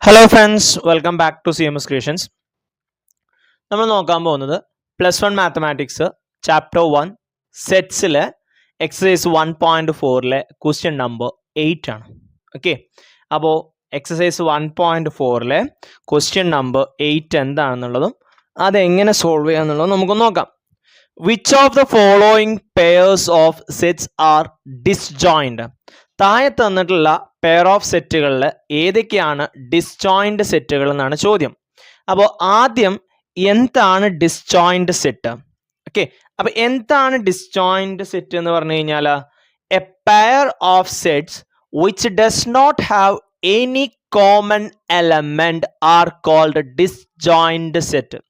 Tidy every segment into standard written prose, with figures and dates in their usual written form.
Hello friends, welcome back to CMS creations. നമ്മൾ നോക്കാൻ പോകുന്നത് +1 മാത്തമാറ്റിക്സ് ചാപ്റ്റർ 1 സെറ്റ്സിലെ എക്സസൈസ് 1.4 ക്വസ്റ്റ്യൻ നമ്പർ 8 ആണ്. ഓക്കെ, അപ്പോൾ എക്സസൈസ് 1.4 ക്വസ്റ്റ്യൻ നമ്പർ 8 എന്താണെന്നുള്ളതും അതെങ്ങനെ സോൾവ് ചെയ്യാന്നുള്ളതും നമുക്ക് നോക്കാം. Which of the following pairs of sets are disjoint? താഴെ തന്നിട്ടുള്ള പെയർ ഓഫ് സെറ്റുകളിൽ ഏതൊക്കെയാണ് ഡിസ്ജോയിൻഡ് സെറ്റുകൾ എന്നാണ് ചോദ്യം. അപ്പോൾ ആദ്യം എന്താണ് ഡിസ്ജോയിൻഡ് സെറ്റ്? ഓക്കെ, അപ്പോൾ എന്താണ് ഡിസ്ജോയിൻഡ് സെറ്റ് എന്ന് പറഞ്ഞു കഴിഞ്ഞാൽ a pair of sets which does not have any common element are called disjoint set.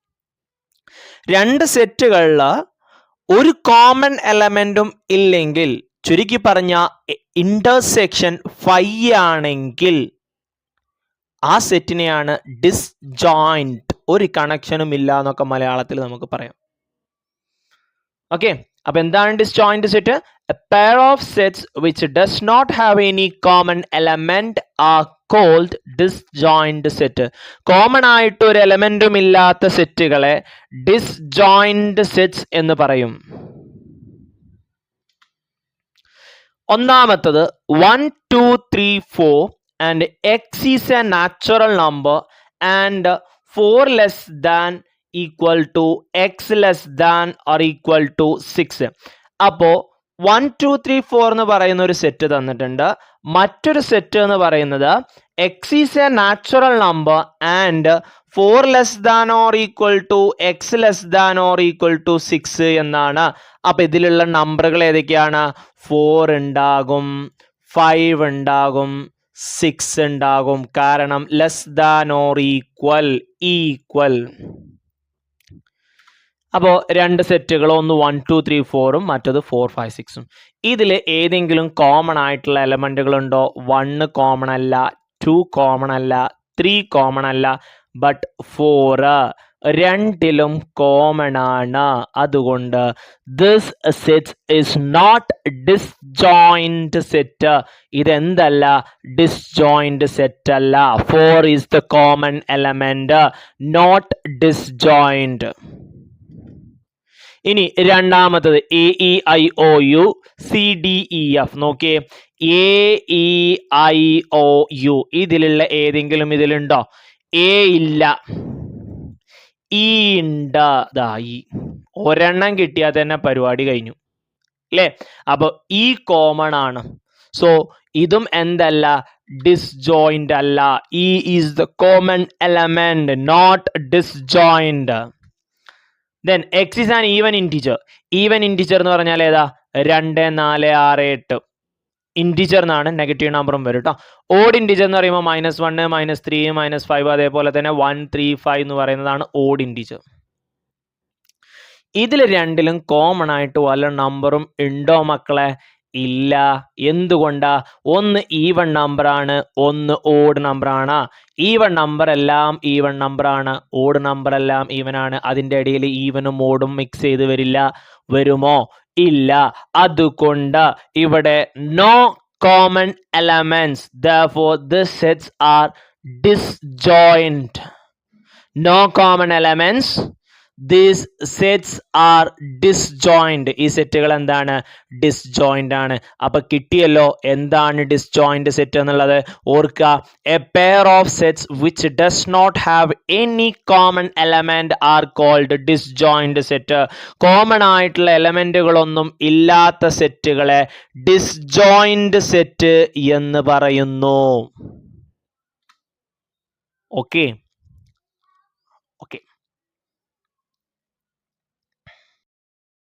രണ്ട് സെറ്റുകളിൽ ഒരു കോമൺ എലമെന്റും ഇല്ലെങ്കിൽ, ചുരുക്കി പറഞ്ഞ ഇന്റർസെക്ഷൻ 5 ആണെങ്കിൽ ആ സെറ്റിനെയാണ് ഡിസ്ജോയിന്റ്, ഒരു കണക്ഷനും ഇല്ല എന്നൊക്കെ മലയാളത്തിൽ നമുക്ക് പറയാം. ഓക്കെ, അപ്പൊ എന്താണ് disjoint set? A pair of sets which does not have any common element are called disjoint set. Common ആയിട്ട് ഒരു എലമെന്റും ഇല്ലാത്ത സെറ്റുകളെ ഡിസ്ജോയിന്റ് സെറ്റ്സ് എന്ന് പറയും. ഒന്നാമത്തത് 1, 2, 3, 4 and x is a natural number and 4 less than equal to x less than or equal to 6. അപ്പോൾ 1, 2, 3, 4 എന്ന് പറയുന്ന ഒരു സെറ്റ് തന്നിട്ടുണ്ട്. മറ്റൊരു സെറ്റ് എന്ന് പറയുന്നത് x is a natural number and 4 less than or equal to x less than or equal to 6 എന്നാണ്. അപ്പൊ ഇതിലുള്ള നമ്പറുകൾ ഏതൊക്കെയാണ്? 4 ഉണ്ടാകും, 5 ഉണ്ടാകും, 6 ഉണ്ടാകും. കാരണം ലെസ് ദാൻ ഓർ ഈക്വൽ. അപ്പോൾ രണ്ട് സെറ്റുകൾ, ഒന്ന് 1, 2, 3, 4 മറ്റത് 4, 5, 6. ഇതിൽ ഏതെങ്കിലും കോമൺ ആയിട്ടുള്ള എലമെന്റുകൾ ഉണ്ടോ? 1 കോമൺ അല്ല, 2 കോമൺ അല്ല, 3 കോമൺ അല്ല, ബട്ട് 4 രണ്ടിലും കോമൺ ആണ്. അതുകൊണ്ട് this set is not disjoint set. ഇതെന്തല്ല? ഡിസ്ജോയിന്റ് സെറ്റ് അല്ല. 4 is the common element, not disjoint. ഇനി രണ്ടാമത്തത് AEIOU CDEF. നോക്കിയേ, AEIOU ഇതിലുള്ള ഏതെങ്കിലും ഇതിലുണ്ടോ? A ഇല്ല, E ഉണ്ട്, ഇ. ഒരെണ്ണം കിട്ടിയാൽ തന്നെ പരിപാടി കഴിഞ്ഞു അല്ലേ? അപ്പൊ E കോമൺ ആണ്. സോ ഇതും എന്തല്ല? ഡിസ്ജോയിന്റ് അല്ല. E is the common element, not disjoint. Then x is an even integer. Even integer എന്ന് പറഞ്ഞാൽ ഏതാ? 2, 4, 6, 8 ഇന്റിജർ എന്നാണ്, നെഗറ്റീവ് നമ്പറും വരും കേട്ടോ. ഓഡ് ഇന്റിജർ എന്ന് പറയുമ്പോൾ -1, -3, -5 അതേപോലെ തന്നെ 1, 3, 5 എന്ന് പറയുന്നതാണ് ഓഡ് ഇന്റിജർ. ഇതിൽ രണ്ടിലും കോമൺ ആയിട്ട് വല്ല നമ്പറും ഉണ്ടോ മക്കളെ? ഇല്ല. എന്തുകൊണ്ടാ? ഒന്ന് ഈവൺ നമ്പർ ആണ്, ഒന്ന് ഓഡ് നമ്പർ ആണ്. ഈവൺ നമ്പർ എല്ലാം ഈവൺ നമ്പർ ആണ്, ഓഡ് നമ്പർ എല്ലാം ഈവൻ ആണ്. അതിൻ്റെ ഇടയിൽ ഈവനും ഓടും മിക്സ് ചെയ്ത് വരില്ല. വരുമോ? ഇല്ല. അതുകൊണ്ട് ഇവിടെ no common elements. Therefore these sets are disjoint. No common elements. These sets are disjoint. ഈ സെറ്റുകൾ എന്താണ്? ഡിസ്ജോയിന്റ് ആണ്. അപ്പൊ കിട്ടിയല്ലോ എന്താണ് ഡിസ്ജോയിന്റ് സെറ്റ് എന്നുള്ളത്. ഓർക്കുക, a pair of sets which does not have any common element are called disjoint set. Common ആയിട്ടുള്ള എലമെന്റുകളൊന്നും ഇല്ലാത്ത സെറ്റുകളെ ഡിസ്ജോയിന്റ് സെറ്റ് എന്ന് പറയുന്നു. ഓക്കെ.